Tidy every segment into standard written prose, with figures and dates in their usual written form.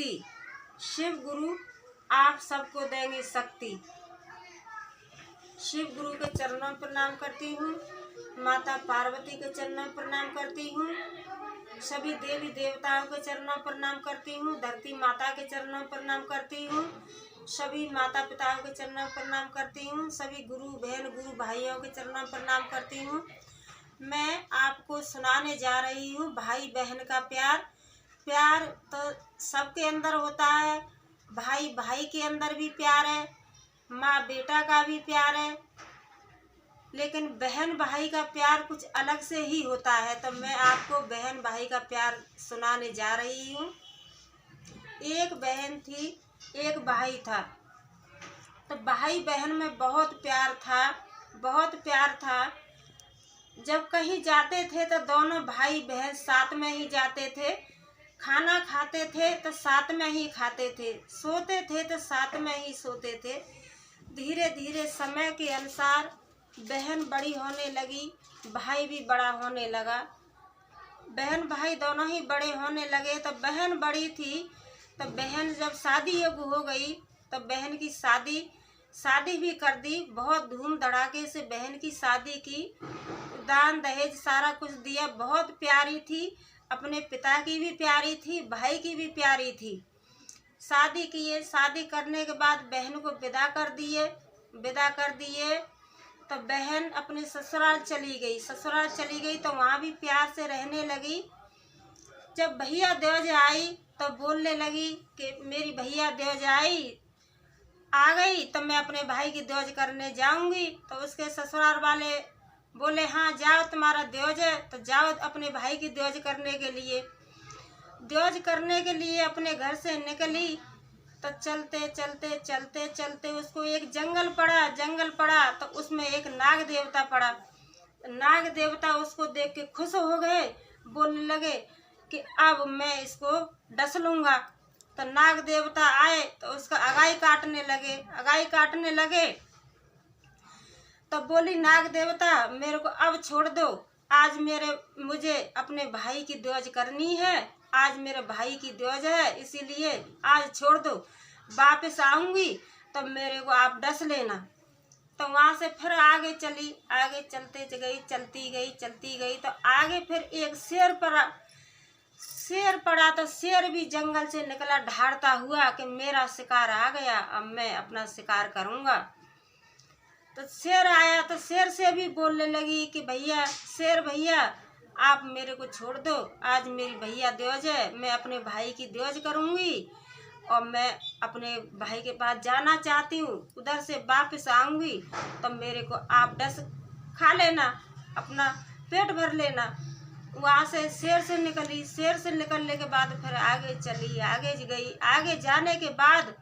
शक्ति। शिव गुरु आप सबको देंगे शक्ति। शिव गुरु के चरणों में प्रणाम करती हूँ। माता पार्वती के चरणों में प्रणाम करती हूँ। सभी देवी देवताओं के चरणों में प्रणाम करती हूँ। धरती माता के चरणों में प्रणाम करती हूँ। सभी माता पिताओं के चरणों में प्रणाम करती हूँ। सभी गुरु बहन गुरु भाइयों के चरणों में प्रणाम करती हूँ। मैं आपको सुनाने जा रही हूँ भाई बहन का प्यार। प्यार तो सबके अंदर होता है। भाई भाई के अंदर भी प्यार है, माँ बेटा का भी प्यार है, लेकिन बहन भाई का प्यार कुछ अलग से ही होता है। तो मैं आपको बहन भाई का प्यार सुनाने जा रही हूँ। एक बहन थी, एक भाई था। तो भाई बहन में बहुत प्यार था, बहुत प्यार था। जब कहीं जाते थे तो दोनों भाई बहन साथ में ही जाते थे। खाना खाते थे तो साथ में ही खाते थे, सोते थे तो साथ में ही सोते थे। धीरे धीरे समय के अनुसार बहन बड़ी होने लगी, भाई भी बड़ा होने लगा। बहन भाई दोनों ही बड़े होने लगे। तो बहन बड़ी थी, तो बहन जब शादी योग्य हो गई तो बहन की शादी भी कर दी। बहुत धूम धड़ाके से बहन की शादी की, दान दहेज सारा कुछ दिया। बहुत प्यारी थी, अपने पिता की भी प्यारी थी, भाई की भी प्यारी थी। शादी किए, शादी करने के बाद बहन को विदा कर दिए। तो बहन अपने ससुराल चली गई तो वहाँ भी प्यार से रहने लगी। जब भैया देवज आई तो बोलने लगी कि मेरी भैया देवज आ गई तो मैं अपने भाई की देवज करने जाऊंगी। तो उसके ससुराल वाले बोले हाँ जाओ, तुम्हारा देवज है तो जाओ अपने भाई की देवज करने के लिए। देवज करने के लिए अपने घर से निकली। तो चलते उसको एक जंगल पड़ा तो उसमें एक नाग देवता पड़ा। नाग देवता उसको देख के खुश हो गए, बोलने लगे कि अब मैं इसको डस लूँगा। तो नाग देवता आए तो उसका अगाई काटने लगे। तो बोली नाग देवता मेरे को अब छोड़ दो, आज मुझे अपने भाई की देवज करनी है, आज मेरे भाई की देवज है, इसीलिए आज छोड़ दो, वापस आऊंगी तो मेरे को आप डस लेना। तो वहाँ से फिर आगे चलती गई तो आगे फिर एक शेर पड़ा। तो शेर भी जंगल से निकला ढारता हुआ कि मेरा शिकार आ गया, अब मैं अपना शिकार करूँगा। तो शेर आया तो शेर से भी बोलने लगी कि शेर भैया आप मेरे को छोड़ दो, आज मेरी भैया देवज है, मैं अपने भाई की देवज करूँगी और मैं अपने भाई के पास जाना चाहती हूँ, उधर से वापस आऊँगी तो मेरे को आप डस खा लेना, अपना पेट भर लेना। वहाँ से शेर से निकलने के बाद फिर आगे जाने के बाद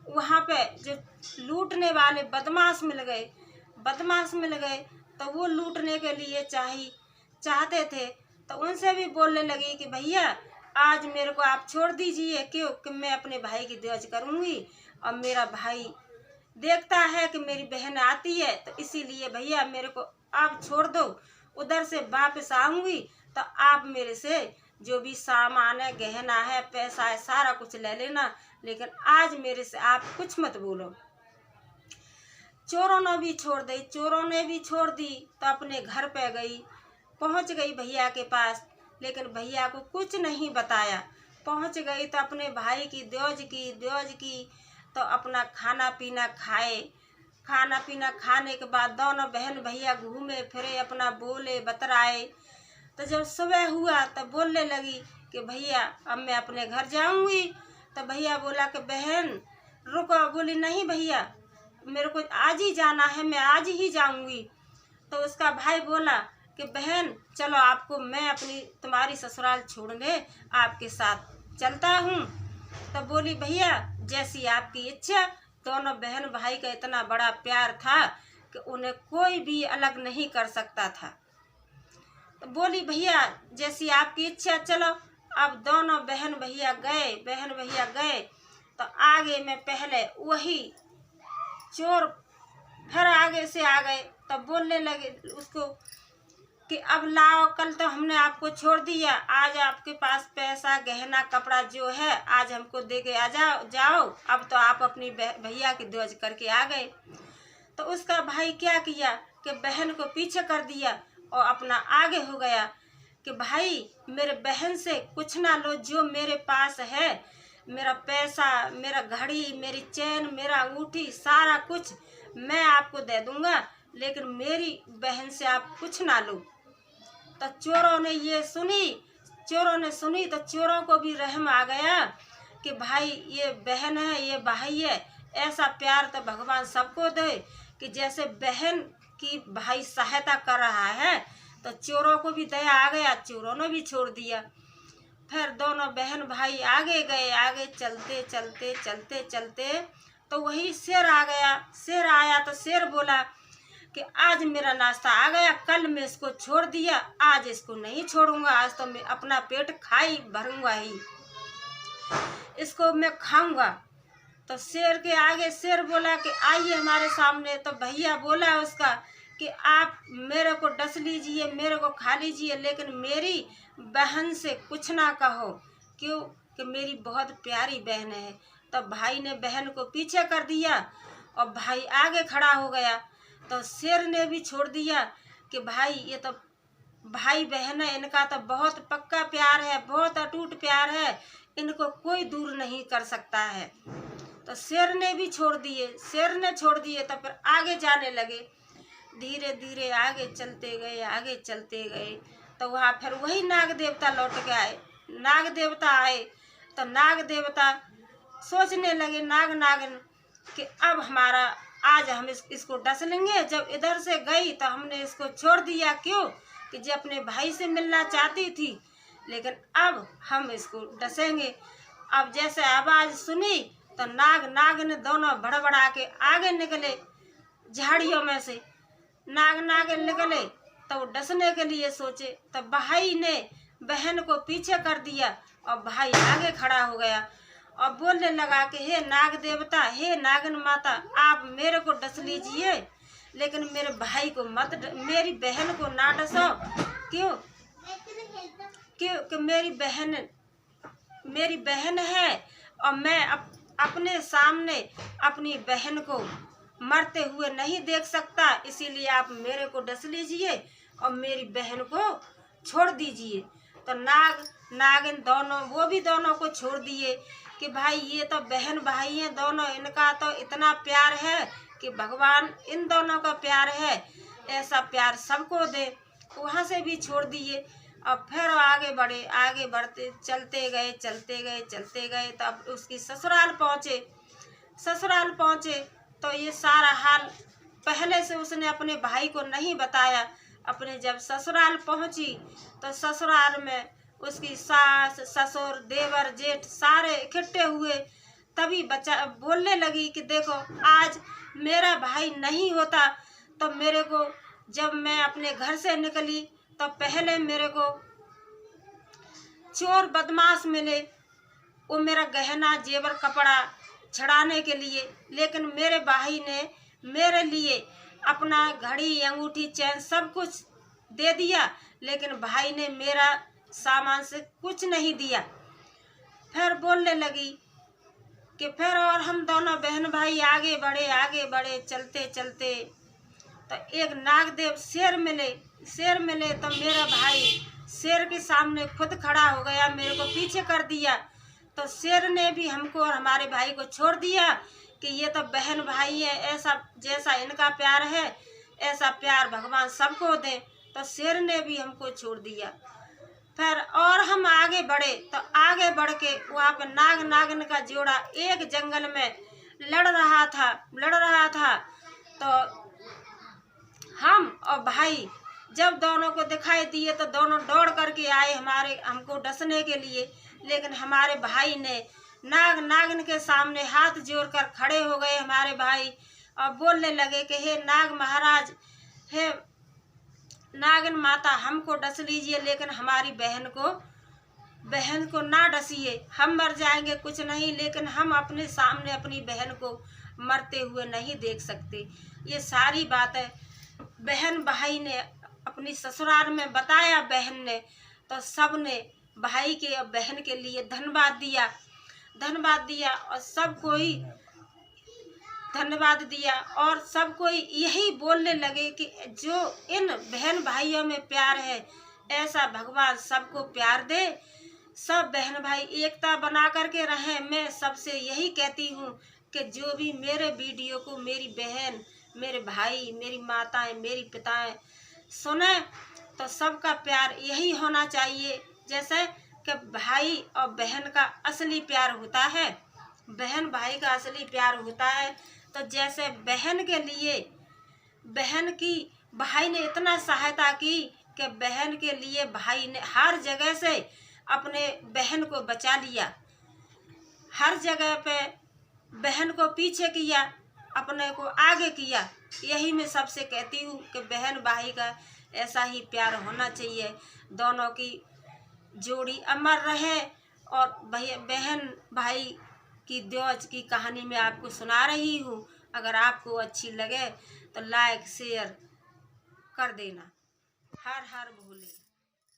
वहाँ पे जो लूटने वाले बदमाश मिल गए तो वो लूटने के लिए चाहते थे। तो उनसे भी बोलने लगी कि भैया आज मेरे को आप छोड़ दीजिए, क्यों कि मैं अपने भाई की देवज करूँगी और मेरा भाई देखता है कि मेरी बहन आती है, तो इसीलिए भैया मेरे को आप छोड़ दो, उधर से वापस आऊँगी तो आप मेरे से जो भी सामान है, गहना है, पैसा है, सारा कुछ ले लेना, लेकिन आज मेरे से आप कुछ मत बोलो। चोरों ने भी छोड़ दी तो अपने घर पे पहुंच गई भैया के पास, लेकिन भैया को कुछ नहीं बताया। पहुंच गई तो अपने भाई की देवज की तो अपना खाना पीना खाने के बाद दोनों बहन भैया घूमे फिरे, अपना बोले बतराए। तो जब सुबह हुआ तो बोलने लगी कि भैया अब मैं अपने घर जाऊंगी। तो भैया बोला कि बहन रुको। बोली नहीं भैया मेरे को आज ही जाना है, मैं आज ही जाऊंगी। तो उसका भाई बोला कि बहन चलो आपको मैं तुम्हारी ससुराल छोड़ने आपके साथ चलता हूँ। तो बोली भैया जैसी आपकी इच्छा। दोनों बहन भाई का इतना बड़ा प्यार था कि उन्हें कोई भी अलग नहीं कर सकता था। तो बोली भैया जैसी आपकी इच्छा चलो। अब दोनों बहन भैया गए तो आगे में पहले वही चोर फिर आगे से आ गए। तब बोलने लगे उसको कि अब लाओ, कल तो हमने आपको छोड़ दिया, आज आपके पास पैसा गहना कपड़ा जो है आज हमको दे के आ जाओ। अब तो आप अपनी भैया की ध्वज करके आ गए। तो उसका भाई क्या किया कि बहन को पीछे कर दिया और अपना आगे हो गया कि भाई मेरे बहन से कुछ ना लो, जो मेरे पास है, मेरा पैसा, मेरा घड़ी, मेरी चैन, मेरा अंगूठी, सारा कुछ मैं आपको दे दूंगा, लेकिन मेरी बहन से आप कुछ ना लो। तो चोरों ने सुनी तो चोरों को भी रहम आ गया कि भाई ये बहन है, ये भाई है, ऐसा प्यार तो भगवान सबको दे कि जैसे बहन की भाई सहायता कर रहा है। तो चोरों को भी दया आ गया, चोरों ने भी छोड़ दिया। फिर दोनों बहन भाई आगे गए, आगे चलते चलते चलते चलते तो वही शेर आ गया। शेर आया तो शेर बोला कि आज मेरा नाश्ता आ गया, कल मैं इसको छोड़ दिया, आज इसको नहीं छोड़ूंगा, आज तो मैं अपना पेट खाई भरूंगा ही, इसको मैं खाऊंगा। तो शेर के आगे शेर बोला कि आइए हमारे सामने। तो भैया बोला उसका कि आप मेरे को डस लीजिए, मेरे को खा लीजिए, लेकिन मेरी बहन से कुछ ना कहो, क्यों कि मेरी बहुत प्यारी बहन है। तो भाई ने बहन को पीछे कर दिया और भाई आगे खड़ा हो गया। तो शेर ने भी छोड़ दिया कि भाई ये तो भाई बहन है, इनका तो बहुत पक्का प्यार है, बहुत अटूट प्यार है, इनको कोई दूर नहीं कर सकता है। तो शेर ने भी छोड़ दिए, शेर ने छोड़ दिए। तो फिर आगे जाने लगे, धीरे धीरे आगे चलते गए, आगे चलते गए। तो वहाँ फिर वही नाग देवता लौट के आए। नाग देवता आए तो नाग देवता सोचने लगे नागिन कि अब हमारा आज हम इसको डस लेंगे। जब इधर से गई तो हमने इसको छोड़ दिया, क्यों कि जो अपने भाई से मिलना चाहती थी, लेकिन अब हम इसको डसेंगे। अब जैसे आवाज़ सुनी तो नागिन दोनों भड़बड़ा के आगे निकले, झाड़ियों में से नागिन निकले तो वो डसने के लिए सोचे। तो भाई ने बहन को पीछे कर दिया और भाई आगे खड़ा हो गया और बोलने लगा कि हे नाग देवता, हे नागिन माता, आप मेरे को डस लीजिए, लेकिन मेरे भाई को मत, मेरी बहन को ना डसो। क्यों कि मेरी बहन है और मैं अपने सामने अपनी बहन को मरते हुए नहीं देख सकता, इसीलिए आप मेरे को डस लीजिए और मेरी बहन को छोड़ दीजिए। तो नागिन दोनों, वो भी दोनों को छोड़ दिए कि भाई ये तो बहन भाई हैं दोनों, इनका तो इतना प्यार है कि भगवान इन दोनों का प्यार है, ऐसा प्यार सबको दे। वहाँ से भी छोड़ दिए और फिर आगे बढ़े, आगे बढ़ते चलते गए। तब उसकी ससुराल पहुँचे तो ये सारा हाल पहले से उसने अपने भाई को नहीं बताया। अपने जब ससुराल पहुँची तो ससुराल में उसकी सास, ससुर, देवर, जेठ सारे इकट्ठे हुए। तभी बच्चा बोलने लगी कि देखो, आज मेरा भाई नहीं होता तो मेरे को, जब मैं अपने घर से निकली तो पहले मेरे को चोर बदमाश मिले, वो मेरा गहना जेवर कपड़ा छड़ाने के लिए, लेकिन मेरे भाई ने मेरे लिए अपना घड़ी, अंगूठी, चैन सब कुछ दे दिया, लेकिन भाई ने मेरा सामान से कुछ नहीं दिया। फिर बोलने लगी कि फिर और हम दोनों बहन भाई आगे बढ़े चलते तो एक नागदेव शेर मिले तो मेरा भाई शेर के सामने खुद खड़ा हो गया, मेरे को पीछे कर दिया। तो शेर ने भी हमको और हमारे भाई को छोड़ दिया कि ये तो बहन भाई है, ऐसा जैसा इनका प्यार है ऐसा प्यार भगवान सबको दे। तो शेर ने भी हमको छोड़ दिया। फिर और हम आगे बढ़े तो आगे बढ़ के वहाँ पे नागिन का जोड़ा एक जंगल में लड़ रहा था। तो हम और भाई जब दोनों को दिखाई दिए तो दोनों दौड़ करके आए हमको डसने के लिए, लेकिन हमारे भाई ने नागिन के सामने हाथ जोड़कर खड़े हो गए हमारे भाई और बोलने लगे कि हे नाग महाराज, हे नागिन माता, हमको डस लीजिए, लेकिन हमारी बहन को ना डसिए, हम मर जाएंगे कुछ नहीं, लेकिन हम अपने सामने अपनी बहन को मरते हुए नहीं देख सकते। ये सारी बातें बहन भाई ने अपनी ससुराल में बताया बहन ने, तो सब ने भाई के और बहन के लिए धन्यवाद दिया और सब कोई धन्यवाद दिया और सब कोई यही बोलने लगे कि जो इन बहन भाइयों में प्यार है ऐसा भगवान सबको प्यार दे, सब बहन भाई एकता बना करके रहें। मैं सबसे यही कहती हूँ कि जो भी मेरे वीडियो को मेरी बहन, मेरे भाई, मेरी माताएं, मेरी पिताएं सुने तो सबका प्यार यही होना चाहिए, जैसे कि भाई और बहन का असली प्यार होता है, बहन भाई का असली प्यार होता है। तो जैसे बहन के लिए बहन की भाई ने इतना सहायता की कि बहन के लिए भाई ने हर जगह से अपने बहन को बचा लिया, हर जगह पे बहन को पीछे किया, अपने को आगे किया। यही मैं सबसे कहती हूँ कि बहन भाई का ऐसा ही प्यार होना चाहिए, दोनों की जोड़ी अमर रहे। और बहन भाई की द्योज की कहानी मैं आपको सुना रही हूँ। अगर आपको अच्छी लगे तो लाइक शेयर कर देना। हर हर भोले।